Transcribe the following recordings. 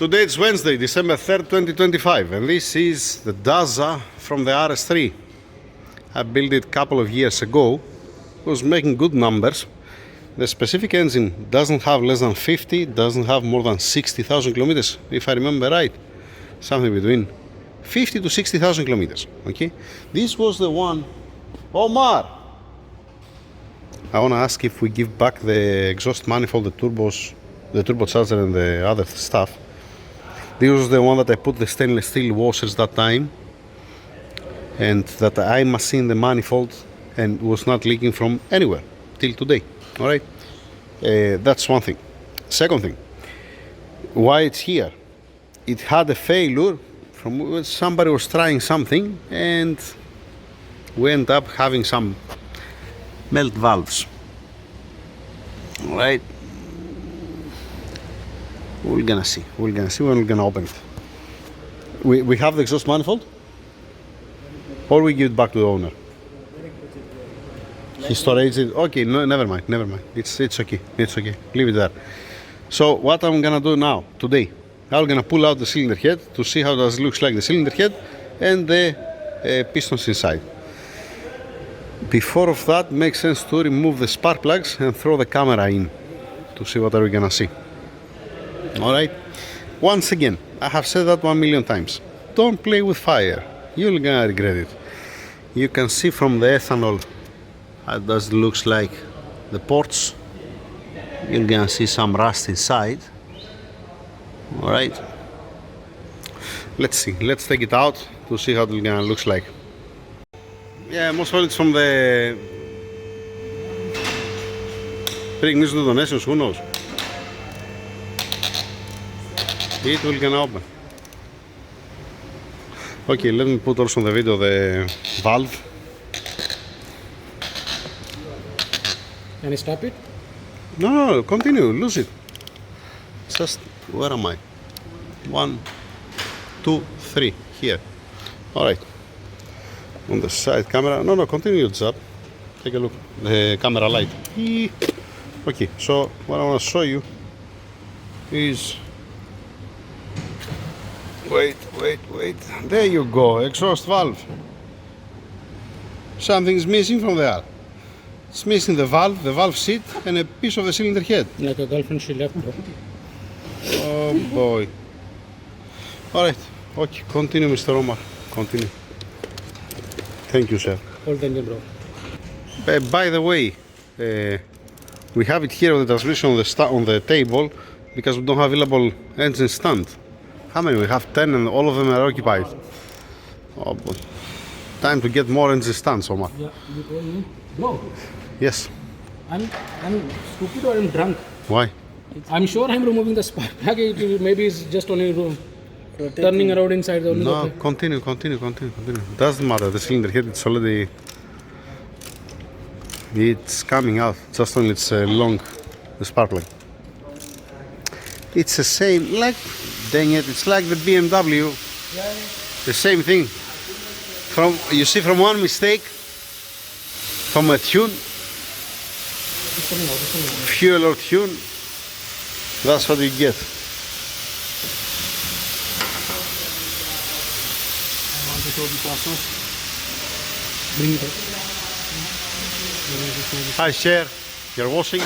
Today it's Wednesday, December 3rd, 2025, and this is the DAZA from the RS3. I built it a couple of years ago. It was making good numbers. The specific engine doesn't have less than 50, doesn't have more than 60,000 kilometers, if I remember right. Something between 50 to 60,000 kilometers, okay? This was the one. Omar! I want to ask if we give back the exhaust manifold, the turbos, the turbocharger and the other stuff. This was the one that I put the stainless steel washers that time, and that I machined the manifold and was not leaking from anywhere till today. All right, that's one thing. Second thing, why it's here? It had a failure from somebody was trying something, and we end up having some melt valves. All right. We're gonna see when we're gonna open it. We have the exhaust manifold, or we give it back to the owner. He storages it. Okay, no, never mind. It's okay. Leave it there. So what I'm gonna do now, today, I'm gonna pull out the cylinder head to see how it looks like, the cylinder head and the pistons inside. Before of that, makes sense to remove the spark plugs and throw the camera in to see what are we gonna see. Alright, once again, I have said that 1,000,000 times. Don't play with fire, you're gonna regret it. You can see from the ethanol how it does looks like the ports. You're gonna see some rust inside. Alright, let's see, let's take it out to see how it's gonna looks like. Yeah, most of it's from the pre-ignition detonations, who knows? It will gonna open. Okay, let me put also on the video the valve. Can I stop it? No, continue, lose it. Just, where am I? 1, 2, 3, here. Alright. On the side camera, no, continue your job. Take a look, the camera light. Okay, so what I want to show you is, wait, there you go, exhaust valve. Something's missing from there. It's missing the valve seat and a piece of the cylinder head. Like a girlfriend she left, bro. Oh boy. Alright, okay, continue Mr. Omar, continue. Thank you, sir. Hold the engine, bro. By the way, we have it here on the transmission on the table because we don't have available engine stand. How many? We have 10 and all of them are occupied. Oh boy. Time to get more engine stands, Omar. Yeah, you told me. Bro. Yes. I'm stupid or I'm drunk. Why? I'm sure I'm removing the spark plug. Maybe it's just only turning around inside. No, continue. Doesn't matter. The cylinder head, it's already, it's coming out. Just only it's long, the spark plug. It's the same, like, dang it, it's like the BMW. Yeah. The same thing. You see, from one mistake, from a tune, fuel or tune, that's what you get. Bring it up. Hi, share. You're washing.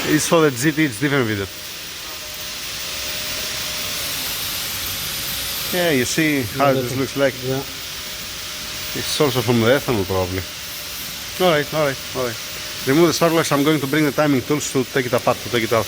It's for the GT, it's different video. Yeah, you see how this looks like. Yeah. It's also from the ethanol probably. Alright. Remove the spark plugs. I'm going to bring the timing tools to take it apart, to take it out.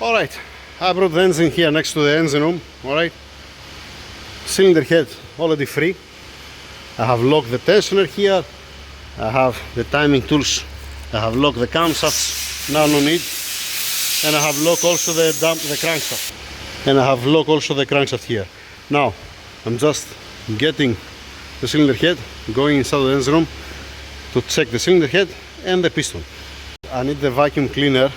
Alright, I brought the engine here next to the engine room. Alright. Cylinder head already free. I have locked the tensioner here. I have the timing tools. I have locked the camshafts, now no need. And I have locked also the crankshaft. And I have locked also the crankshaft here. Now, I'm just getting the cylinder head, going inside the engine room to check the cylinder head and the piston. I need the vacuum cleaner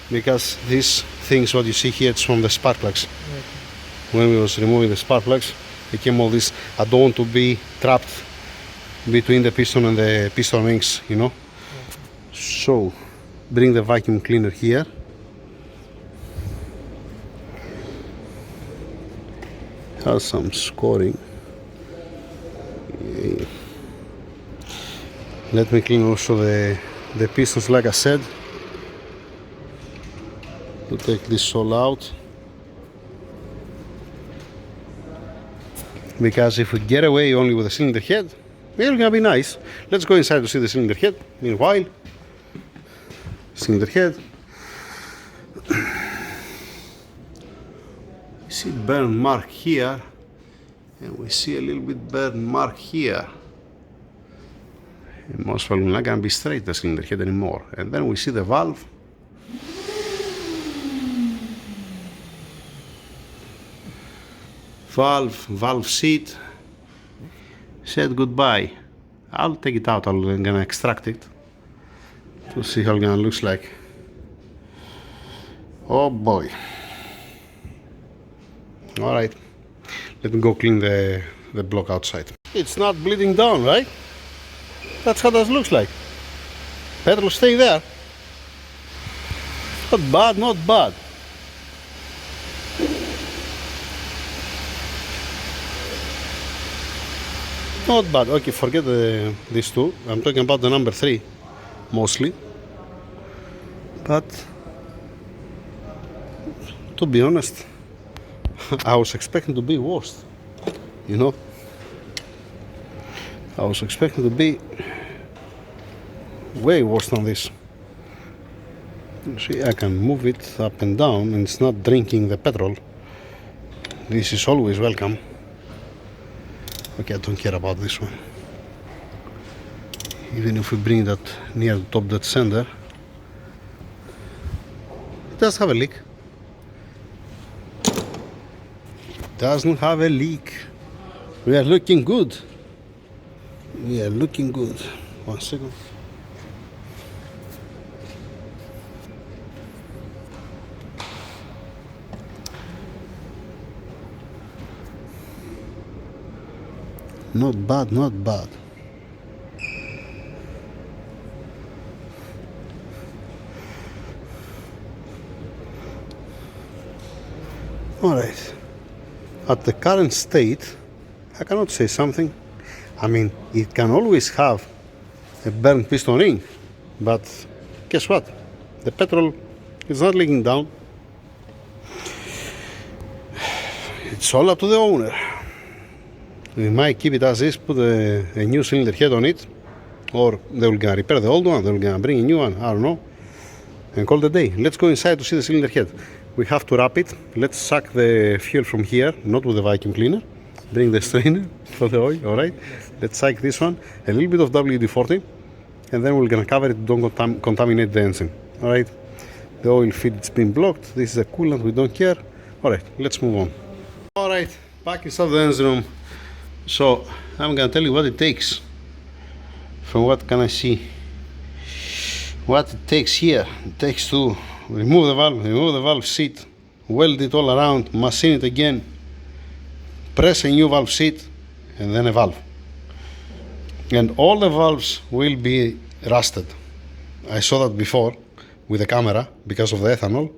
because these things, what you see here, it's from the spark plugs. Okay. When we was removing the spark plugs, it came all this. I don't want to be trapped between the piston and the piston rings, you know. Okay. So, bring the vacuum cleaner here. has some scoring. Let me clean also the pistons, like I said, to take this all out, because if we get away only with the cylinder head, it's gonna be nice. Let's go inside to see the cylinder head. Meanwhile, cylinder head. We see burn mark here, and we see a little bit burn mark here. And most probably not gonna be straight, the cylinder head anymore. And then we see the valve. Valve seat said goodbye. I'll take it out. I'm gonna extract it to see how it gonna looks like. Oh boy. All right, let me go clean the block outside. It's not bleeding down, right? That's how that looks like. Petrol stay there. Not bad, not bad. Not bad. Okay, forget these two. I'm talking about the number 3 mostly. But to be honest, I was expecting to be worse. You know? I was expecting to be way worse than this. See, I can move it up and down and it's not drinking the petrol. This is always welcome. Okay, I don't care about this one. Even if we bring that near the top dead center, it does have a leak. It doesn't have a leak. We are looking good. We are looking good. 1 second. Not bad, not bad. All right. At the current state, I cannot say something. I mean, it can always have a burnt piston ring, but guess what? The petrol is not leaking down. It's all up to the owner. We might keep it as is, put a new cylinder head on it, or they will gonna repair the old one, they will gonna bring a new one, I don't know, and call it a day. Let's go inside to see the cylinder head. We have to wrap it. Let's suck the fuel from here, not with the vacuum cleaner. Bring the strainer for the oil, alright? Let's suck this one, a little bit of WD-40, and then we're gonna cover it, don't contaminate the engine, alright? The oil feed, it's been blocked, this is a coolant, we don't care. Alright, let's move on. Alright, back inside the engine room. So, I'm gonna tell you what it takes. From what can I see? What it takes here, it takes to remove the valve seat, weld it all around, machine it again, press a new valve seat, and then a valve. And all the valves will be rusted. I saw that before with the camera because of the ethanol,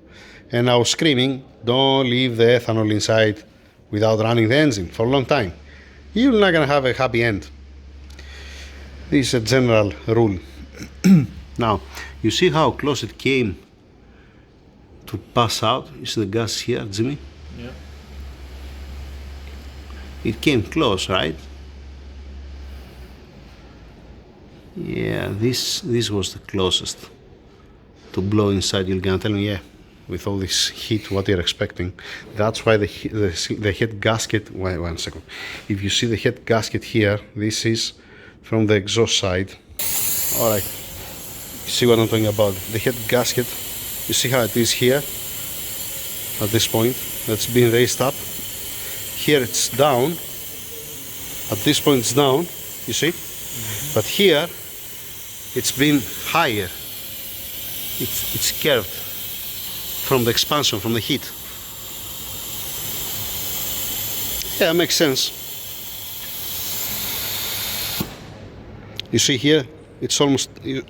and I was screaming, don't leave the ethanol inside without running the engine for a long time. You're not gonna have a happy end. This is a general rule. Now, you see how close it came to pass out? You see the gas here, Jimmy? Yeah. It came close, right? Yeah, this was the closest to blow inside. You're gonna tell me, yeah, with all this heat, what you're expecting. That's why the head gasket, wait 1 second. If you see the head gasket here, this is from the exhaust side. All right, you see what I'm talking about. The head gasket, you see how it is here at this point. That's being raised up. Here it's down. At this point it's down, you see? Mm-hmm. But here it's been higher. It's curved from the expansion, from the heat. Yeah, it makes sense. You see here, it's almost, you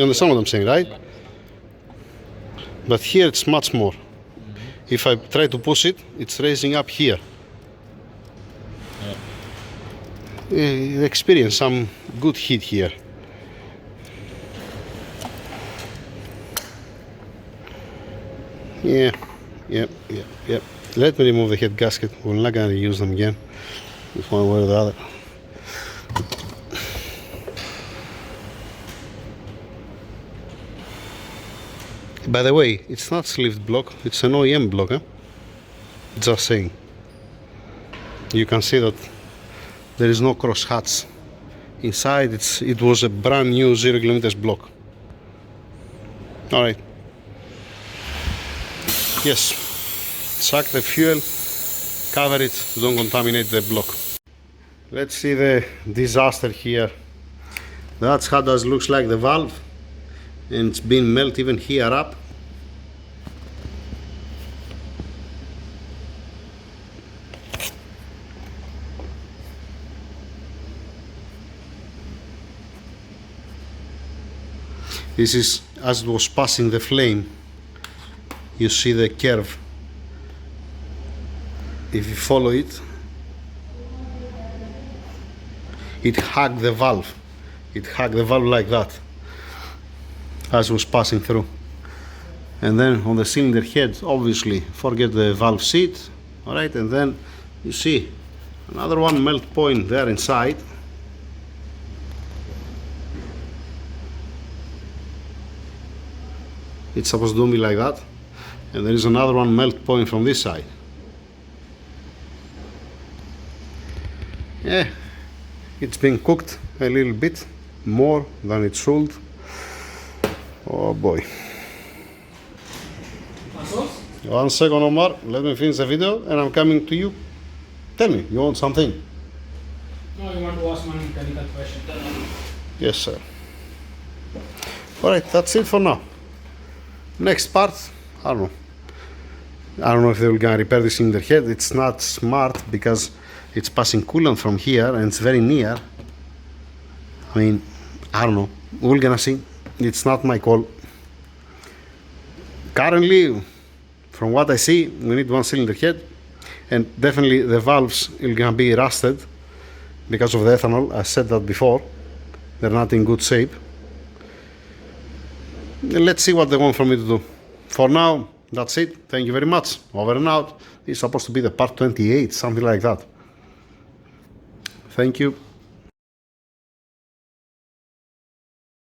understand what I'm saying, right? But here it's much more. If I try to push it, it's raising up here. experience some good heat here. Yeah, yep. Let me remove the head gasket. We're not gonna use them again, if one way or the other. By the way, it's not sleeved block, it's an OEM block, huh? Just saying. You can see that there is no cross hatch. Inside it was a brand new 0 kilometers block. Alright. Yes. Suck the fuel, cover it, don't contaminate the block. Let's see the disaster here. That's how it looks like the valve, and it's been melted even here up. This is as it was passing the flame. You see the curve. If you follow it, it hugged the valve. It hugged the valve like that as it was passing through. And then on the cylinder head, obviously, forget the valve seat. Alright, and then you see another one melt point there inside. It's supposed to be like that. And there is another one melt point from this side. Yeah, it's been cooked a little bit more than it should. Oh boy. 1 second, Omar, let me finish the video and I'm coming to you. Tell me, you want something? No, you want to ask my mechanical question. Yes, sir. Alright, that's it for now. Next part, I don't know if they will gonna repair this in their head. It's not smart because it's passing coolant from here and it's very near. I mean, I don't know. We're gonna see. It's not my call. Currently, from what I see, we need 1 cylinder head, and definitely the valves are gonna be rusted because of the ethanol. I said that before. They're not in good shape. Let's see what they want from me to do. For now, that's it. Thank you very much. Over and out. This is supposed to be the part 28, something like that. Thank you.